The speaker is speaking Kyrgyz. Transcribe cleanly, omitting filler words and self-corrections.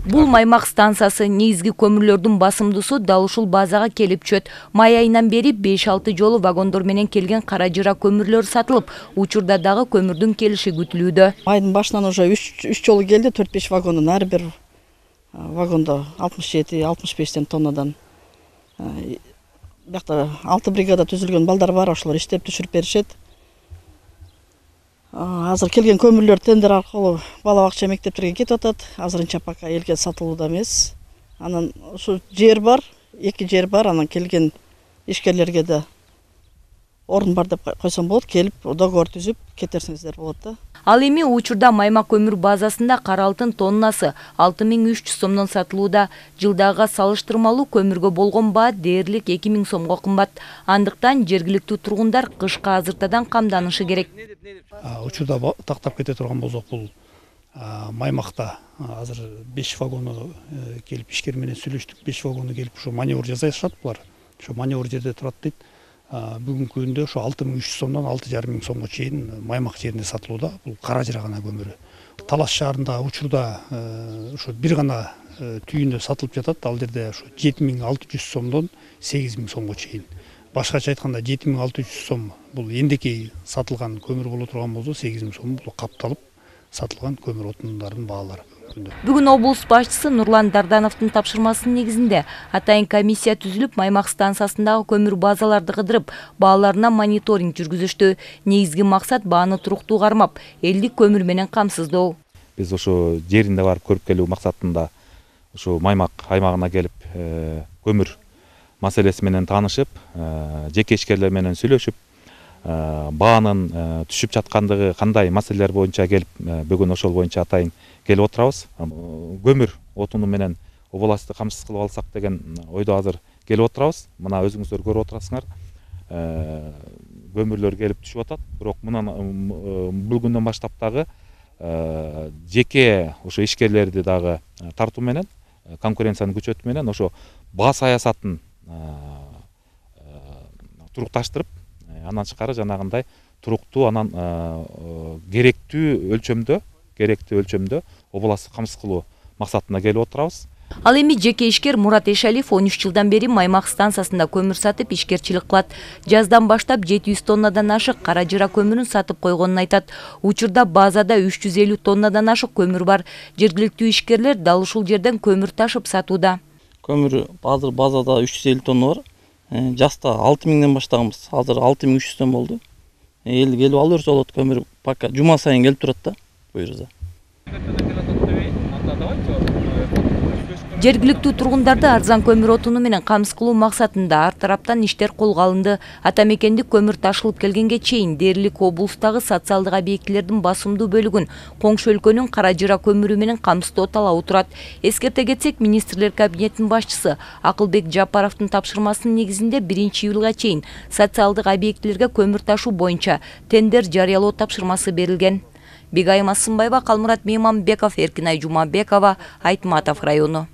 Бул Маймак станциясы негизги көмүрлөрдүн басымдуусу дал ушул базага келип түшөт. Май айынан бери 5-6 жолу вагондор менен келген кара жыра көмүрлөр сатылып, учурда дагы көмүрдүн келиши күтүлүүдө. Айдын башынан уже 3 жолу келди, 4-5 вагондун ар бир вагондо 67-65 тоннадан. Бакта 6 бригада түзүлгөн балдар бар, ошолор иштеп түшүрүп беришет. Азыр келген көмүрлөр тендер аркылуу бала бакча мектептерге кетип атат. Азырынча пока элге сатылууда эмес. Анан ушу жер бар, 2 жер бар, анан келген ишкерлерге да орун бар деп койсом болот, келип договор түзүп кетерсиңиздер болот да. Ал эми учурда Маймак көмүр базасында кара алтын тоннасы 6300 сомдон сатылууда. Жылдагыга салыштырмалуу көмүргө болгон баа дээрлик 2000 сомго кымбат. Андыктан жергиликтүү тургундар кышкы азыртадан камданышы керек. Учурда тактап кете турган болсок, бул Маймакта азыр 5 вагону келип ишкер менен сүйлөштүк. 5 вагону келип ушу маневр жасашат булар. Ошо маневр жерде турат дейт. Бүгүнкү күндө ошо 6300 сомдон 6500 сомго чейин Маймак жеринде сатылууда. Бул кара жыра гана көмүрү. Талас шаарында учурда ошо бир гана түйүндө сатылып жатат. Ал жерде ошо 7600 сомдон 8000 сомго чейин. Башкача айтканда 7600 сом бул эндеки сатылган көмүр боло турган болсо, 8000 сом бул капталып сатылган көмүр отундардын баалары. Бүгүн облус башчысы Нурлан Дардановдун тапшырмасынын негизинде атайын комиссия түзүлүп, Маймак станциясындагы көмүр базаларды кыдырып, бааларына мониторинг жүргүзүштү. Негизги максат бааны туруктуу кармап, элдик көмүр менен камсыздоо. Биз ошо жеринде барып көрүп келүү максатында ошо Маймак аймагына келип, көмүр маселеси менен таанышып, жеке ишкерлер менен сүйлөшүп, баанын түшүп жаткандыгы, кандай маселелер боюнча келип, бүгүн ошол боюнча атайын келип отурабыз. Көмүр отуну менен областты камсыз кылып алсак деген ойдо азыр келип отурабыз. Мына өзүңүздөр көрүп отурасыңар. Көмүрлөр келип түшүп атат. Бирок бул күндөн баштап дагы жеке ошо ишкерлерди дагы тартуу менен, конкуренцияны күчөтүү менен ошо баа саясатын турукташтырып, андан тышкары жанагындай туруктуу, анан керектүү өлчөмдө областты камсыз кылуу максатына келип отурабыз. Ал эми жеке ишкер Мурат Эшалиев 13 жылдан бери Маймак станциясында көмүр сатып ишкерчилик кылат. Жаздан баштап 700 тоннадан ашык кара жыра көмүрүн сатып койгонун айтат. Учурда базада 350 тоннадан ашык көмүр бар. Жергиликтүү ишкерлер дал ушул жерден көмүр ташып сатууда. Көмүр азыр базада 350 тонна бар. Жаста 6000ден баштаганбыз. Азыр 6300 тонна болду. Эл келип алып берсе болот, көмүр пока жума сайын келип турат да. Буюрса. Жергиликтүү тургундарды арзан көмүр отуну менен камсыз кылуу максатында ар тараптан иштер колго алынды. Ата мекендик көмүр ташылып келгенге чейин дээрлик облустагы социалдык объектилердин басымдуу бөлүгүн коңшу өлкөнүн кара жыра көмүрү менен камсыздоо талабы турат. Эскерте кетсек, министрлер кабинетинин башчысы Акылбек Жапаровдун тапшырмасынын негизинде 1-июлга чейин социалдык объектилерге көмүр ташуу боюнча тендер жарыялоо тапшырмасы берилген. Бегайым Асымбаева, Калмурат Мейманбеков, Эркинай Жумабекова, Айтматов району.